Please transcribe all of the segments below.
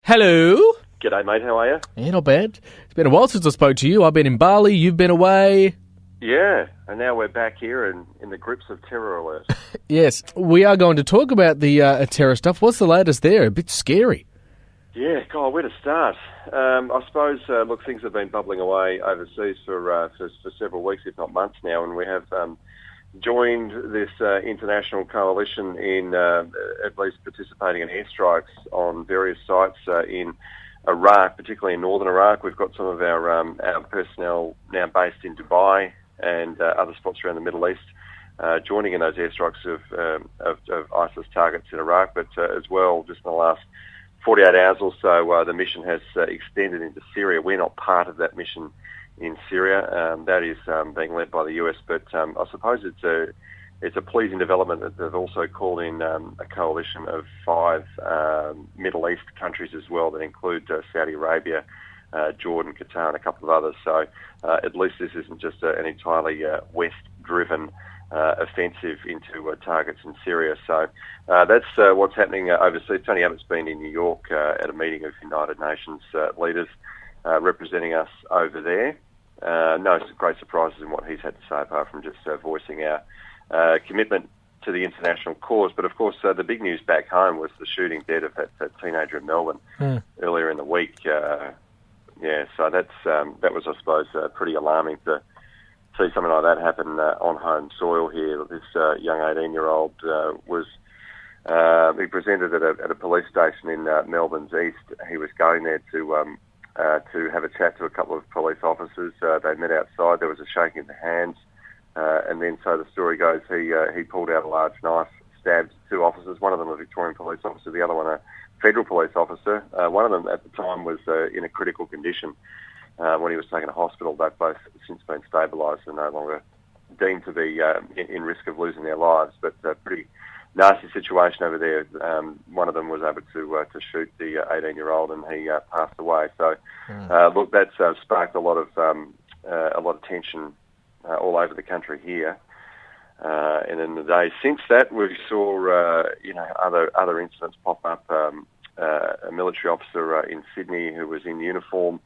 Hello. G'day, mate. How are you? Yeah, not bad. It's been a while since I spoke to you. I've been in Bali. You've been away. Yeah, and now we're back here in the grips of terror alert. Yes, we are going to talk about the terror stuff. What's the latest there? A bit scary. Yeah, God, where to start? I suppose, look, things have been bubbling away overseas for several weeks, if not months now, and we have joined this international coalition in at least participating in airstrikes on various sites in Iraq, particularly in northern Iraq. We've got some of our personnel now based in Dubai and other spots around the Middle East, joining in those airstrikes of ISIS targets in Iraq, but as well, just in the last 48 hours or so, the mission has extended into Syria. We're not part of that mission in Syria. That is being led by the US, but I suppose it's a pleasing development that they've also called in a coalition of 5 Middle East countries as well that include Saudi Arabia, Jordan, Qatar, and a couple of others. So at least this isn't just an entirely West-driven offensive into targets in Syria. So that's what's happening overseas. Tony Abbott's been in New York at a meeting of United Nations leaders representing us over there. No great surprises in what he's had to say, apart from just voicing our commitment to the international cause. But of course, the big news back home was the shooting dead of that teenager in Melbourne earlier in the week. So that was, I suppose, pretty alarming to see something like that happen on home soil here. This young 18-year-old he presented at a police station in Melbourne's east. He was going there to have a chat to a couple of police officers. They met outside. There was a shaking of the hands, and then, so the story goes, he pulled out a large knife, stabbed 2 officers. One of them a Victorian police officer, the other one a federal police officer. One of them at the time was in a critical condition. When he was taken to hospital, they've both since been stabilised and no longer deemed to be in risk of losing their lives. But pretty nasty situation over there. One of them was able to shoot the 18-year-old, and he passed away. So, look, that's sparked a lot of tension all over the country here. And in the days since that, we saw other incidents pop up. A military officer in Sydney who was in uniform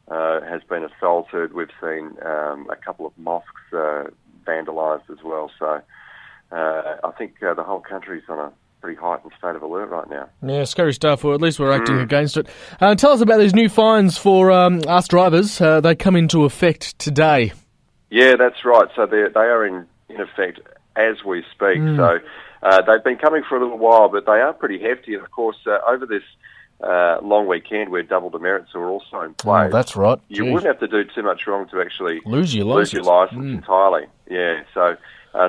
has been assaulted. We've seen a couple of mosques vandalised as well. So I think the whole country's on a pretty heightened state of alert right now. Yeah, scary stuff, or at least we're acting against it. Tell us about these new fines for us drivers. They come into effect today. Yeah, that's right. So they are in effect as we speak. So they've been coming for a little while, but they are pretty hefty. And of course, over this long weekend where double demerits are also in play. Oh, that's right. You wouldn't have to do too much wrong to actually lose your license entirely. Yeah, so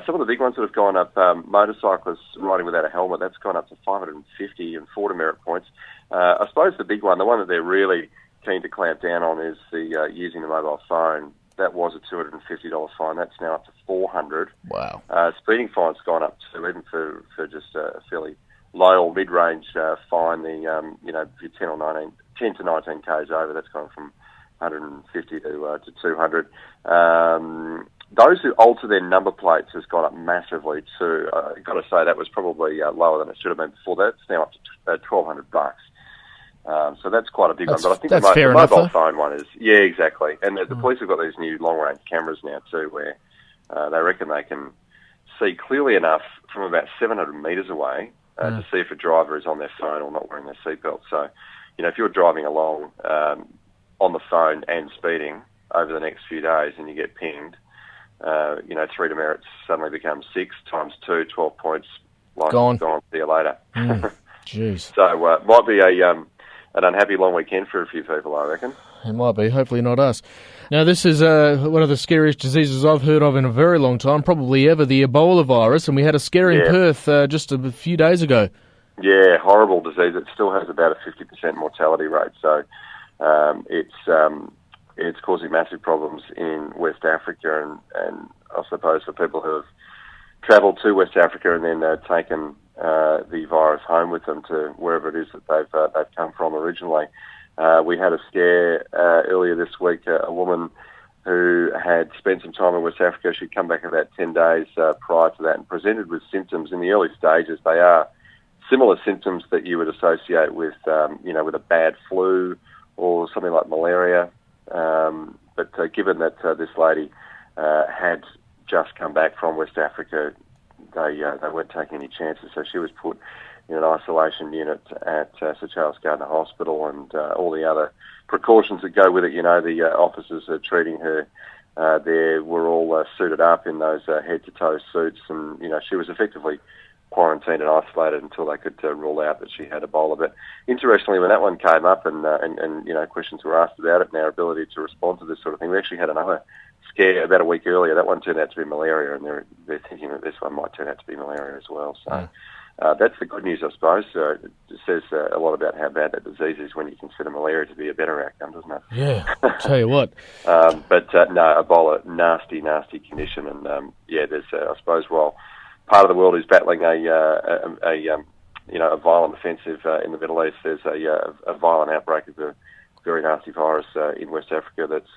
some of the big ones that have gone up, motorcyclists riding without a helmet, that's gone up to 550 and 4 demerit points. I suppose the big one, the one that they're really keen to clamp down on, is the using the mobile phone. That was a $250 fine. That's now up to $400. Wow. Speeding fine's gone up to, even for just a fairly low or mid-range fine, if you're 10 to 19 k's over, that's gone from 150 to 200. Those who alter their number plates has gone up massively too. I've got to say that was probably lower than it should have been before. That's now up to $1,200. So that's quite a big one. But I think the mobile phone one is, yeah, exactly. And the police have got these new long-range cameras now too, where they reckon they can see clearly enough from about 700 metres away to see if a driver is on their phone or not wearing their seatbelt. So, if you're driving along on the phone and speeding over the next few days and you get pinged, 3 demerits suddenly becomes 6 times 2, 12 points. Gone. See you later. Jeez. So might be an unhappy long weekend for a few people, I reckon. It might be. Hopefully not us. Now, this is one of the scariest diseases I've heard of in a very long time, probably ever, the Ebola virus, and we had a scare in Perth just a few days ago. Yeah, horrible disease. It still has about a 50% mortality rate, so it's causing massive problems in West Africa, and I suppose for people who have travelled to West Africa and then taken the virus home with them to wherever it is that they've come from originally. We had a scare earlier this week. A woman who had spent some time in West Africa, she'd come back about 10 days prior to that and presented with symptoms in the early stages. They are similar symptoms that you would associate with, with a bad flu or something like malaria. But given that this lady had just come back from West Africa, they weren't taking any chances. So she was put in an isolation unit at Sir Charles Gardner Hospital, and all the other precautions that go with it. The officers treating her there were all suited up in those head-to-toe suits, and she was effectively quarantined and isolated until they could rule out that she had Ebola. But interestingly, when that one came up and questions were asked about it and our ability to respond to this sort of thing, we actually had another scare about a week earlier. That one turned out to be malaria, and they're thinking that this one might turn out to be malaria as well. So that's the good news, I suppose. It says a lot about how bad that disease is when you consider malaria to be a better outcome, doesn't it? Yeah, tell you what. But no, Ebola, nasty condition, and there's I suppose while part of the world is battling a violent offensive in the Middle East, there's a violent outbreak of a very nasty virus in West Africa that's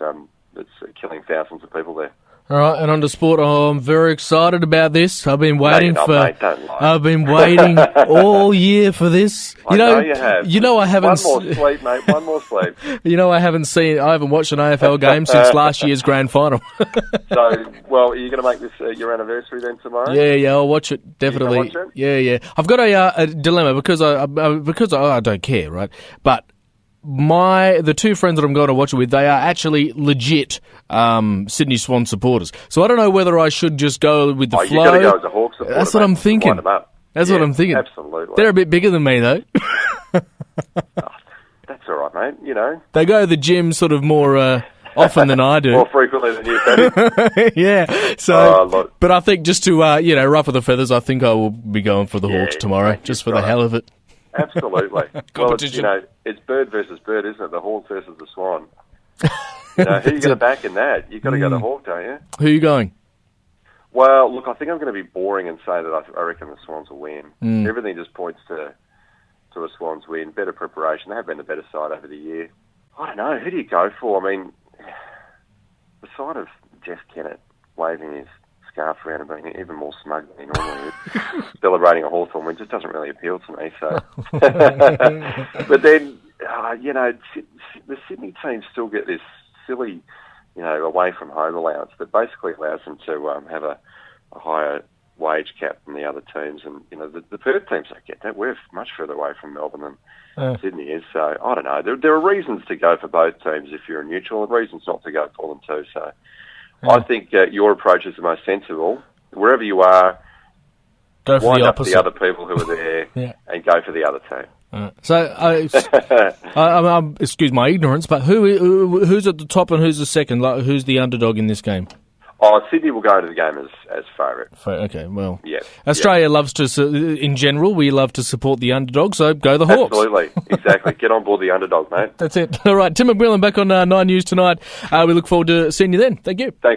killing thousands of people there. All right, and on to sport. Oh, I'm very excited about this. I've been waiting mate, don't lie. I've been waiting all year for this. I know you have. I haven't. One more sleep, mate. One more sleep. I haven't watched an AFL game since last year's grand final. So, well, are you going to make this your anniversary then tomorrow? Yeah, I'll watch it definitely. You gonna watch it? Yeah. I've got a dilemma because I don't care, right? But the two friends that I'm going to watch it with, they are actually legit Sydney Swans supporters. So I don't know whether I should just go with the flow. You've got to go as a Hawks supporter. That's what I'm thinking. That's what I'm thinking. Absolutely. They're a bit bigger than me, though. That's all right, mate. They go to the gym sort of more often than I do. More frequently than you, Paddy. Yeah. So, but I think just to ruffle the feathers, I think I will be going for the Hawks tomorrow, just for the hell of it. Absolutely. Well, it's bird versus bird, isn't it? The Hawk versus the Swan. Who are you going to back in that? You've got to go to Hawk, don't you? Who are you going? Well, look, I think I'm going to be boring and say that I reckon the Swans will win. Everything just points to a Swans win. Better preparation. They have been the better side over the year. I don't know. Who do you go for? I mean, the side of Jeff Kennett waving his scarf around and being even more smug than he normally is, celebrating a Hawthorn win just doesn't really appeal to me. So, but then the Sydney teams still get this silly, away from home allowance that basically allows them to have a higher wage cap than the other teams, and the Perth teams don't get that. We're much further away from Melbourne than Sydney is. So I don't know. There are reasons to go for both teams if you're a neutral, and reasons not to go for them too. So. I think your approach is the most sensible. Wherever you are, go for wind the up opposite. the other people who are there and go for the other team. So, excuse my ignorance, but who's at the top and who's the second? Like, who's the underdog in this game? Sydney will go to the game as favourite. Okay, well, yeah. Australia loves to, in general, we love to support the underdog, so go the Hawks. Absolutely, exactly. Get on board the underdog, mate. That's it. All right, Tim McMillan back on 9 News tonight. We look forward to seeing you then. Thank you. Thanks.